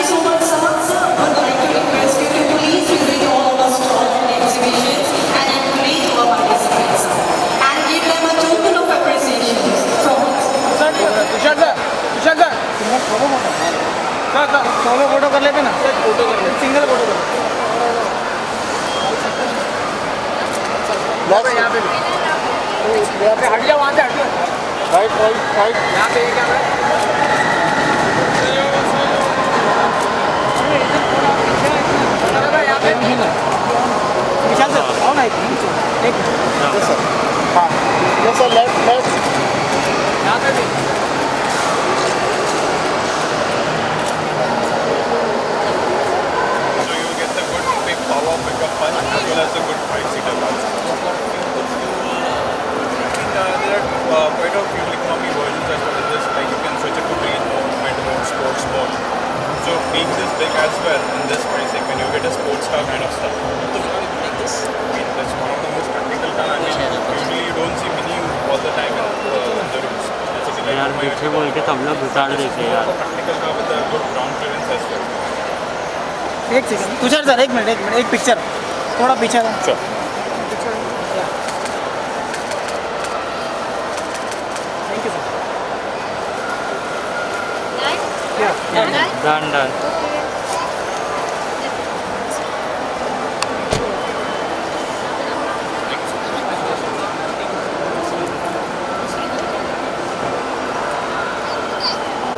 you so much, sir. Sir, would like to request you to please visit all our stalls and exhibitions and encourage our participants, sir, and give them a token of appreciation from us. Tushar sir solo photo कर लेते ना, photo कर लेते, single photo कर लेते। यहाँ पे हट जाओ, वहाँ से हट जाओ। राइट यहाँ पे ये कैमरा यहाँ पे विशाल सर आओ ना, एक सर, हाँ सर, लेफ्ट यहाँ पे भी। Power pickup punch as well as a good 5-seater car. There are quite a few economy versions as well as this. Like you can switch it to green mode, mid mode, sports mode. So being this big as well in this pricing, when you get a sports car kind of stuff, like this, I mean that's one of the most practical car. I mean usually you don't see mini all the time in the roads. यार पीछे बोल के तब लोग उतार देते यार। Practical car with a good ground clearance as well. एक सेकंड तुषार सर, एक मिनट, एक पिक्चर थोड़ा पीछे था। Sure. Thank you sir. Done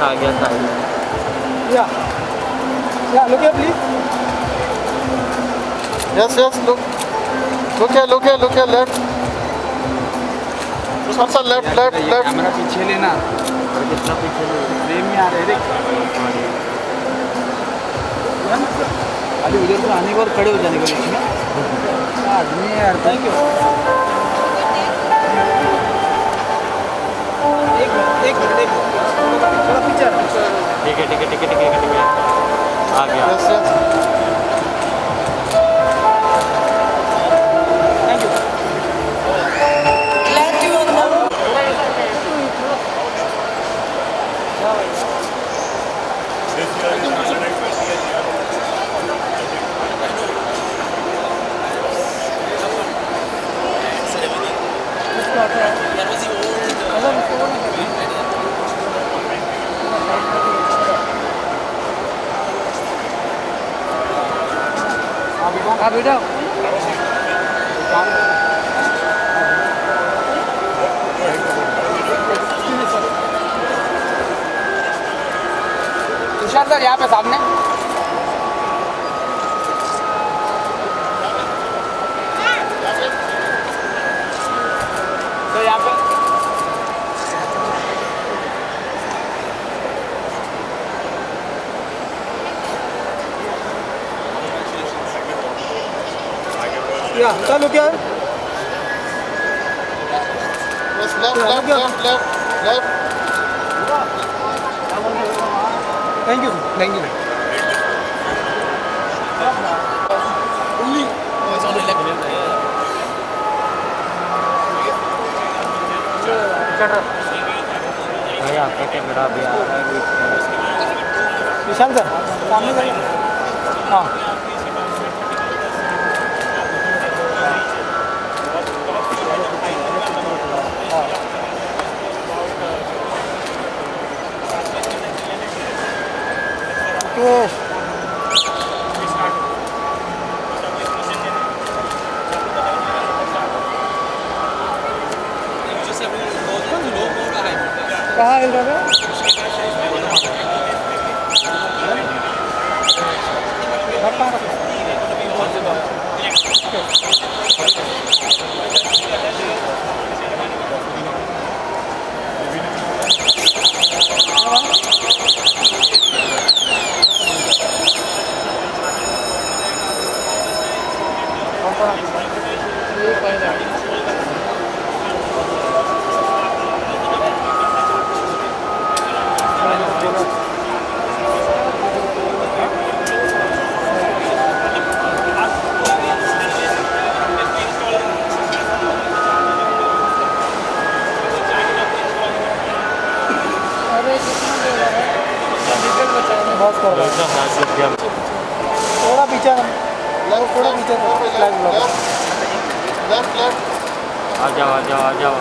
आ गया था। या look here please. Yes, look here, left. Sir, left. Camera पीछे लेना, और कितना पीछे ले फ्रेम में आ रहे देख। अभी उधर से आने को और खड़े हो जाने को बीच में आदमी है यार। Thank you. एक मिनट थोड़ा पिक्चर। ठीक है आ गया। Yes. Thank you. Glad to announce. This year is 120th year. बेटा तुषार सर यहाँ पे सामने। तो यहाँ पे चलो क्या है? Yes, left. Thank you. भाई आपका कैमरा भी आ रहा है बीच में। विशाल सर सामने करिए। हाँ कहाँ हिल रहा है? बस कर दो। एकदम हाथ लग गया थोड़ा पीछे Left, थोड़ा left, पीछे left, flag block left, left. आ जाओ आ जाओ आ जाओ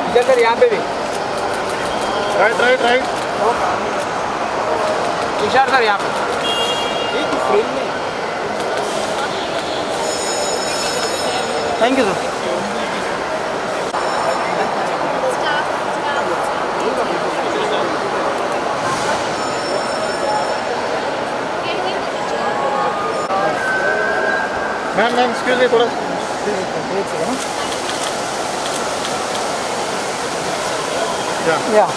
इधर कर यहाँ पे भी Right, right, right. इशारा कर यहाँ पे फ्रेम में thank you sir Ma'am, excuse me, थोड़ा. एक सेकंड Yeah. या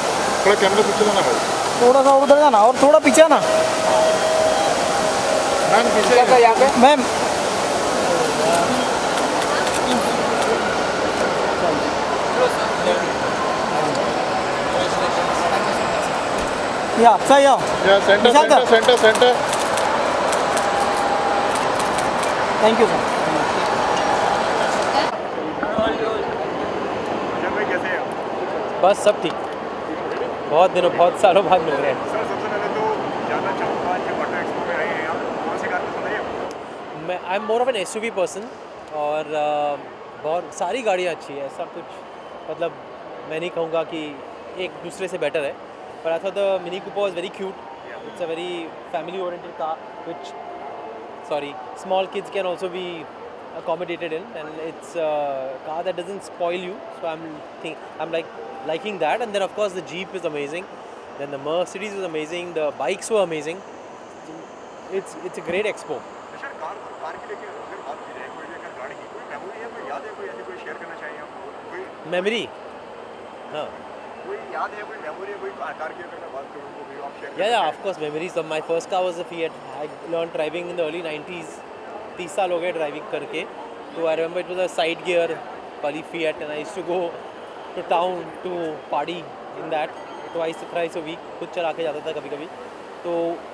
थोड़ा कैमरा पीछे लाना भाई. थोड़ा सा उधर जाना और थोड़ा पीछे ना Ma'am, पीछे. यहाँ पे मैम या सही हो Yeah, center, Vishal sir. center, center, center. Thank you sir बस सब ठीक बहुत सालों बाद मिल रहे हैं सर सबसे पहले तो जानना चाहूँगा कि ऑटो एक्सपो में आए हैं आप कौन से कार पसंद आई आपको? मैं I am more of N SUV person और बहुत सारी गाड़ियाँ अच्छी है ऐसा कुछ मतलब मैं नहीं कहूँगा कि एक दूसरे से बेटर है पर I thought the mini Cooper was very cute it's a very family oriented car which sorry small kids can also be accommodated in and it's a car that doesn't spoil you so I'm like liking that and then of course the Jeep is amazing then the Mercedes is amazing the bikes were amazing it's a great expo sir car के लेके अगर बात की जाए कोई अगर गाड़ी की कोई मेमोरी है कोई याद है कोई ऐसी कोई शेयर करना चाहिए आपको कोई memory हाँ कोई याद है कोई मेमोरी है कोई कार की अगर मैं बात करूँ तो भी आप share Yeah, of course, memories. So my first car was a Fiat. I learned driving in the early 90s. 30 साल हो गए ड्राइविंग करके तो I remember it was a side gear वाली Fiat and I used to go to town to party in that twice a week. खुद चला के जाता था कभी कभी तो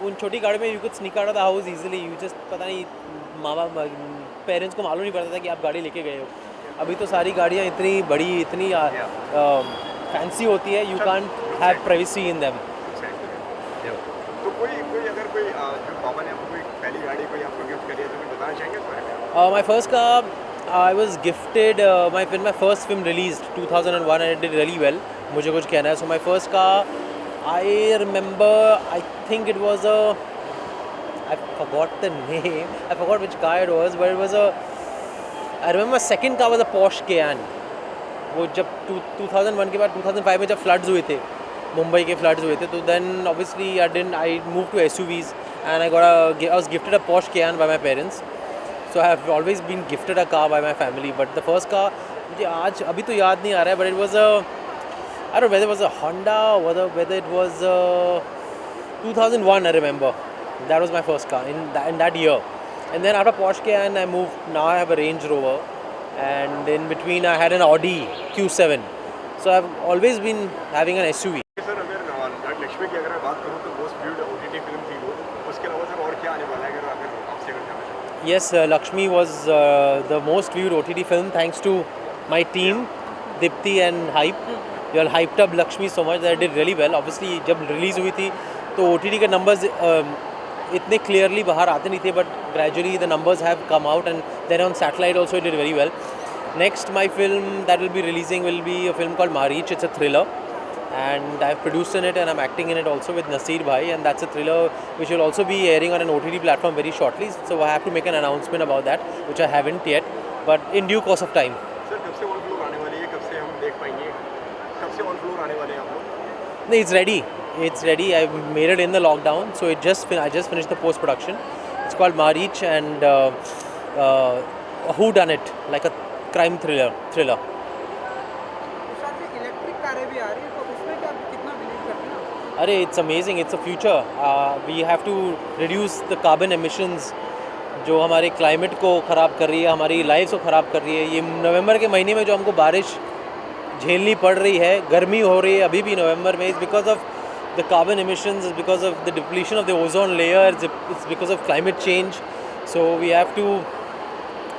उन छोटी गाड़ी में you could sneak out of the house easily you just पता नहीं माँ बाप पेरेंट्स को मालूम नहीं पड़ता था कि आप गाड़ी लेके गए हो अभी तो सारी गाड़ियाँ इतनी बड़ी इतनी फैंसी होती है you can't have privacy in them तो कोई अगर कोई जो पापा ने आपको कोई पहली गाड़ी कोई आपको गिफ्ट करी है तो कुछ बताना चाहेंगे इस बारे में? My first car, I was gifted when my first film released 2001 and it did really well. मुझे कुछ कहना है. So my first car, I remember, I think it was I forgot the name. I forgot which car it was, but it was I remember my second car was a Porsche Cayenne. वो जब 2001 के बाद 2005 में जब floods हुए थे मुंबई के floods हुए थे तो then obviously I move to SUVs and I was gifted a Porsche Cayenne by my parents. So I have always been gifted a car by my family. But the first car मुझे आज अभी तो याद नहीं आ रहा है but it was I don't know whether it was a Honda or whether it was 2001 I remember. That was my first car in that year. And then after Porsche Cayenne I moved. Now I have a Range Rover and in between I had an Audi Q7. So I've always been having an SUV. Sir अगर लक्ष्मी की अगर मैं बात करूँ तो most viewed OTT film थी वो उसके अलावा सर और क्या आने वाला है अगर आपसे अगर जानना चाहूँ? Yes, Lakshmi was the most viewed OTT film thanks to my team, Dipti and Hype. We all hyped up Lakshmi so much that it did really well. Obviously, जब release हुई थी तो OTT के numbers इतने clearly बाहर आते नहीं थे but gradually the numbers have come out and then on satellite also it did very well. Next, my film that will be releasing will be a film called Marich. It's a thriller. And I've produced in it and I'm acting in it also with Nasir Bhai and that's a thriller which will also be airing on an OTT platform very shortly. So I have to make an announcement about that which I haven't yet but in due course of time. Sir कब से on floor आने वाली है कब से हम देख पाएंगे कब से ऑन फ्लोर आने वाले हैं आप लोग? No, it's ready. I made it in the lockdown so I just finished the post production. It's called Marich and a who done it like a crime thriller. Electric कारें भी आ रही है तो उसमें क्या कितना बिलीव करते हैं? अरे it's amazing. It's a future. We have to reduce the carbon emissions जो हमारे क्लाइमेट को ख़राब कर रही है हमारी लाइफ को ख़राब कर रही है. ये नवंबर के महीने में जो हमको बारिश झेलनी पड़ रही है गर्मी हो रही है अभी भी नवंबर में is because of the carbon emissions, it's because of the depletion of the ozone layer, it's because of climate change. So we have to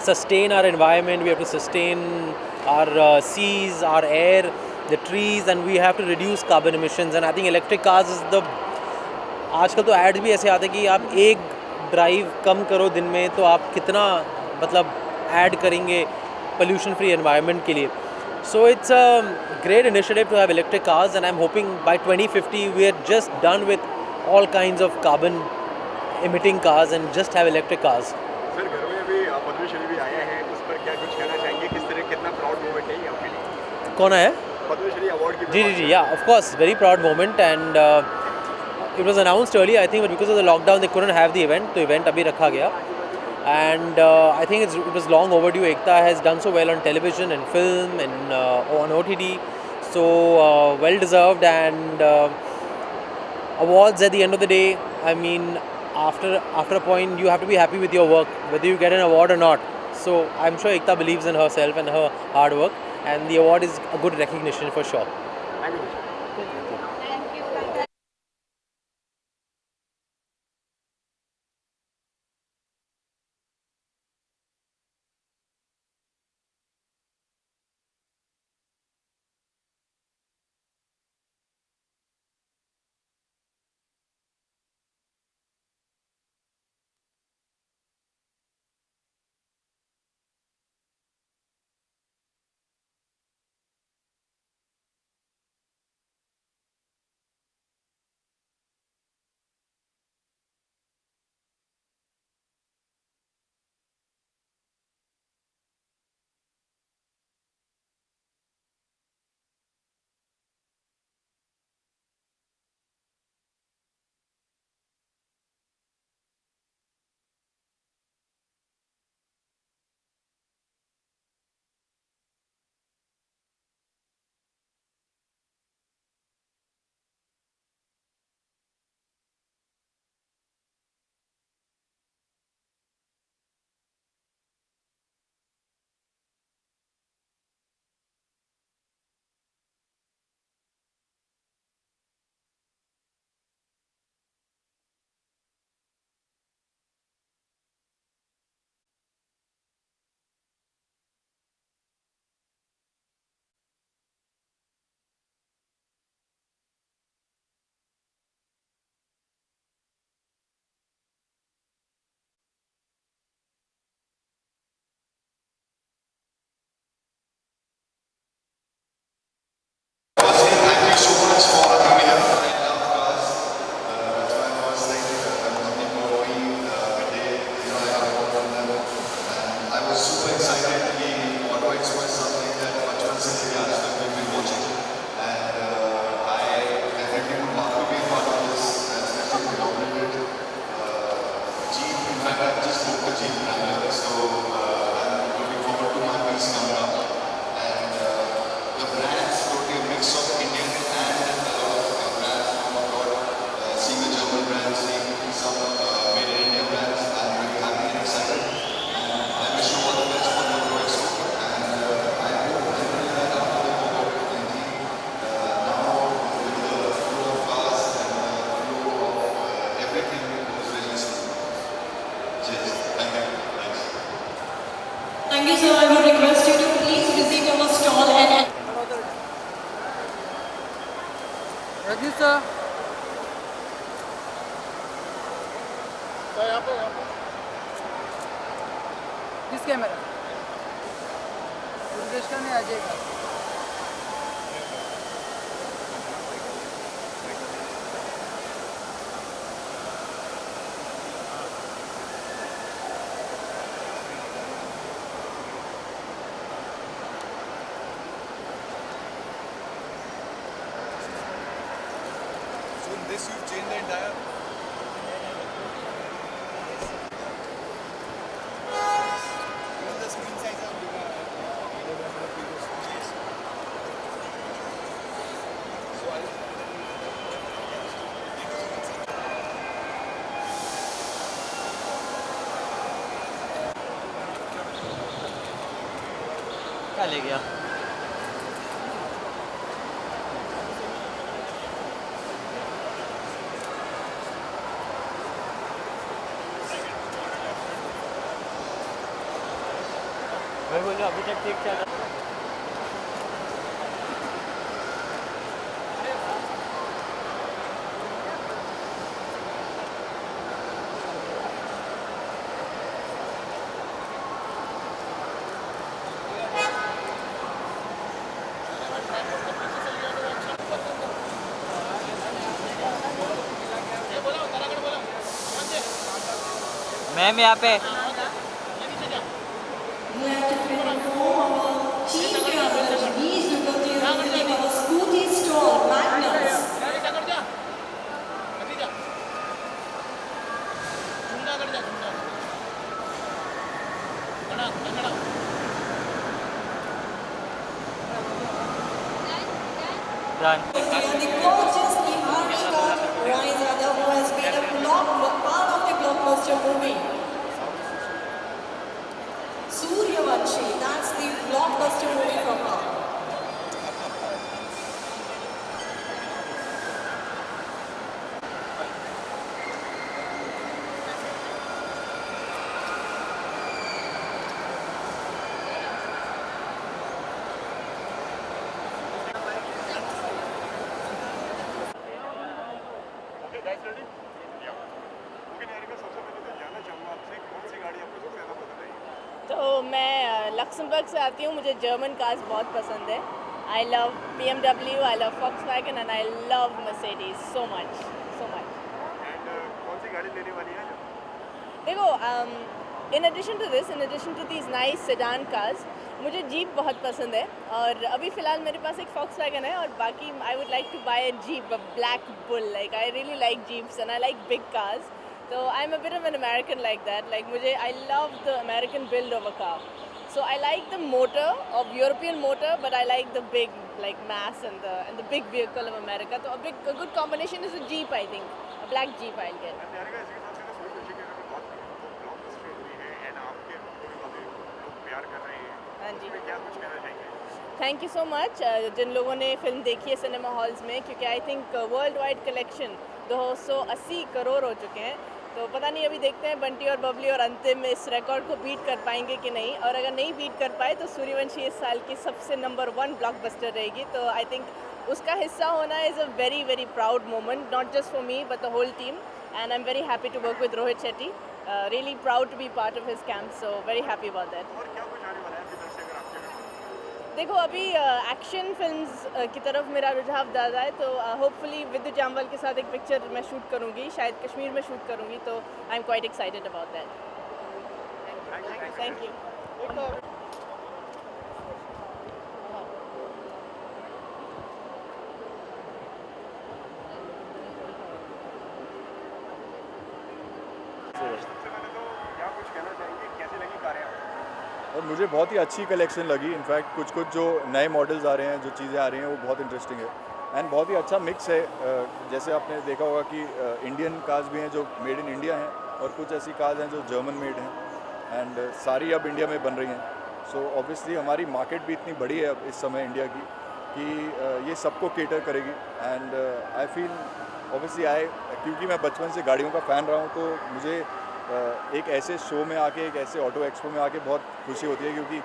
sustain our environment, we have to sustain our seas, our air the trees, and we have to reduce carbon emissions. And I think electric cars is the आजकल तो ads भी ऐसे आते हैं कि आप एक drive कम करो दिन में तो आप कितना मतलब ऐड करेंगे पोल्यूशन फ्री एनवायरनमेंट के लिए. So it's a great initiative to have electric cars, and I'm hoping by 2050 we are just done with all kinds of carbon emitting cars and just have electric cars. Sir घर में अभी पद्मश्री भी आया है, उस पर क्या कुछ कहना चाहेंगे, किस तरह कितना प्राउड मोमेंट है ये आपके लिए? कौन है? पद्मश्री अवार्ड की जी, yeah, of course, very proud moment, and it was announced early, I think, but because of the lockdown they couldn't have the event, तो event अभी रखा गया, and I think it was long overdue. Ekta has done so well on television and film and on OTT, so well deserved, and awards at the end of the day, I mean, after a point you have to be happy with your work, whether you get an award or not. So I'm sure Ekta believes in herself and her hard work, and the award is a good recognition for sure. Thank you. Thank you, sir. I would request you to please visit our stall and Rajnish sir. Sir, यहाँ पे. किस camera? Durgesh का नहीं, अजय का. This you've changed the entire. Even the screen size are bigger. So I. क्या ले गया? मैं बोला अभी तक ठीक चल रहा है. मैम यहाँ पे We have to inform our chief traveler, Manish Dugati, opening our Scooty store, Magnus. done. And the gorgeous Niharika Raizada, who has been part of the blockbuster movie. Suryavanshi, that's the blockbuster movie from her. Okay guys ready या okay Niharika सबसे पहले तो जानना चाहूँगा आपसे कौन सी गाड़ी आपको सबसे ज़्यादा पसंद आई तो मैं लक्समबर्ग से आती हूँ, मुझे जर्मन कार्स बहुत पसंद है. I love BMW, I love Volkswagen and I love Mercedes so much. And कौन सी गाड़ी लेने वाली है देखो, in addition to these nice sedan cars, मुझे जीप बहुत पसंद है और अभी फ़िलहाल मेरे पास एक Volkswagen है और बाकी I would like to buy a Jeep, a black bull. Like I really like Jeeps and I like big cars. So I'm a bit of an American like that. Like I love the American build of a car. So I like the motor of European motor, but I like the big like mass and the big vehicle of America. So a good combination is a Jeep, I think. A black Jeep I'll get. Niharika इसके साथ सीधा शुरू करने की अगर मैं बात करूँ तो ब्लॉकबस्टर मूवी है एंड आपके पूरे वाले लोग प्यार कर रहे हैं. हाँ जी. इसमें क्या कुछ कहना चाहेंगे? थैंक यू सो मच जिन लोगों ने फिल्म देखी है सिनेमा हॉल्स में, क्योंकि I think world wide collection 280 crore हो चुके हैं. तो पता नहीं, अभी देखते हैं बंटी और बबली और अंतिम इस रिकॉर्ड को बीट कर पाएंगे कि नहीं. और अगर नहीं बीट कर पाए तो सूर्यवंशी इस साल की सबसे नंबर 1 ब्लॉकबस्टर रहेगी. तो आई थिंक उसका हिस्सा होना is a very very proud moment, not just for me but the whole team. And I am very happy to work with Rohit Shetty. Really proud to be part of his camp. So very happy about that. और क्या कुछ आने वाला है आपकी तरफ से अगर आपके देखो, अभी एक्शन फिल्म्स की तरफ मेरा रुझाव ज़्यादा है. तो होपफुली विद्यु जामवाल के साथ एक पिक्चर मैं शूट करूँगी, शायद कश्मीर में शूट करूँगी. तो I am quite excited about that. Thank you. सबसे पहले तो क्या कुछ कहना चाहेंगे, कैसी लगी कारें आपको? और मुझे बहुत ही अच्छी कलेक्शन लगी. इनफैक्ट कुछ जो नए मॉडल्स आ रहे हैं, जो चीज़ें आ रही हैं, वो बहुत इंटरेस्टिंग है एंड बहुत ही अच्छा मिक्स है. जैसे आपने देखा होगा कि इंडियन कार्स भी हैं जो मेड इन इंडिया हैं और कुछ ऐसी कार्स हैं जो जर्मन मेड हैं एंड सारी अब इंडिया में बन रही हैं. सो ऑब्वियसली हमारी मार्केट भी इतनी बड़ी है अब इस समय इंडिया की कि ये सबको केटर करेगी. एंड आई फील ऑब्वियसली क्योंकि मैं बचपन से गाड़ियों का फ़ैन रहा हूँ, तो मुझे एक ऐसे शो में आके, एक ऐसे ऑटो एक्सपो में आके बहुत खुशी होती है क्योंकि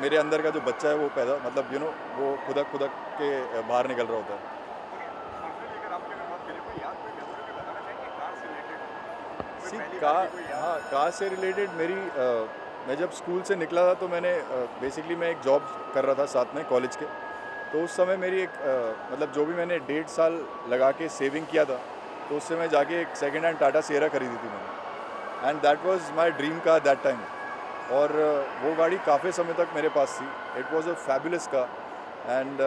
मेरे अंदर का जो बच्चा है वो पैदा मतलब वो खुदक के बाहर निकल रहा होता है. पर्सनली अगर आपकी अगर बात करें कोई याद कोई मेमोरी भी बताना चाहेंगे कार से रिलेटेड? सी कार से रिलेटेड मेरी मैं जब स्कूल से निकला था तो मैंने बेसिकली मैं एक जॉब कर रहा था साथ में कॉलेज के. तो उस समय मेरी एक मतलब जो भी मैंने 1.5 साल लगा के सेविंग किया था, तो उससे मैं जाके एक सेकेंड हैंड टाटा सिएरा खरीदी थी मैंने. And that was my dream car that time. और वो गाड़ी काफ़ी समय तक मेरे पास थी. It was a fabulous car and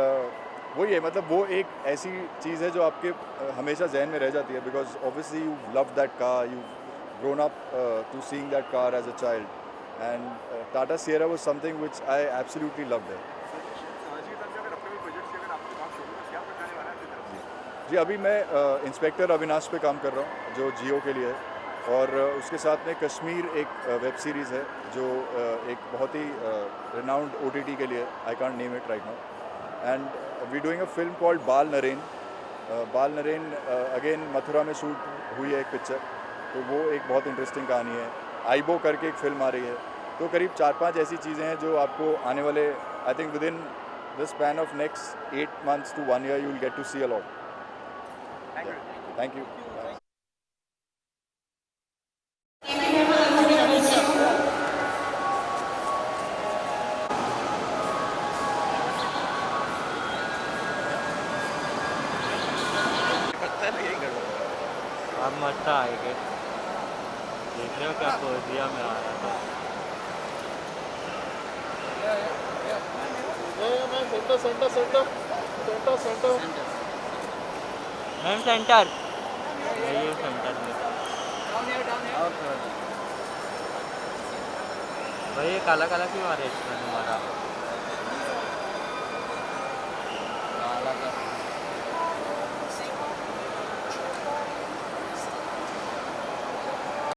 वही है, मतलब वो एक ऐसी चीज़ है जो आपके हमेशा जहन में रह जाती है because obviously you love that car, you grown up to seeing that car as a child. And Tata Sierra was something which I absolutely loved it. आज के टाइम पे अगर अपने प्रोजेक्ट्स की अगर आपकी बात करूँ तो क्या कुछ आने वाला है आपकी तरफ से? जी, अभी मैं इंस्पेक्टर अविनाश पे काम कर रहा हूँ जो जियो के लिए है. और उसके साथ में कश्मीर एक वेब सीरीज़ है जो एक बहुत ही रिनाउंड OTT के लिए, I can't name it right now. And we doing a film called Bal Naren. बाल नरेन अगेन मथुरा में शूट हुई है एक पिक्चर. तो वो एक बहुत इंटरेस्टिंग कहानी है. आईबो करके एक फ़िल्म आ रही है. तो करीब 4-5 ऐसी चीज़ें हैं जो आपको आने वाले I think with in the span of next 8 months to 1 year you will get to see a lot. Thank you. अब मस्त आएगा. देख रहे हो क्या पोजिया में आ रहा था centre centre centre centre centre ma'am centre ये सेंटर में भाई ये काला काला क्यों आ रहा है इसमें हमारा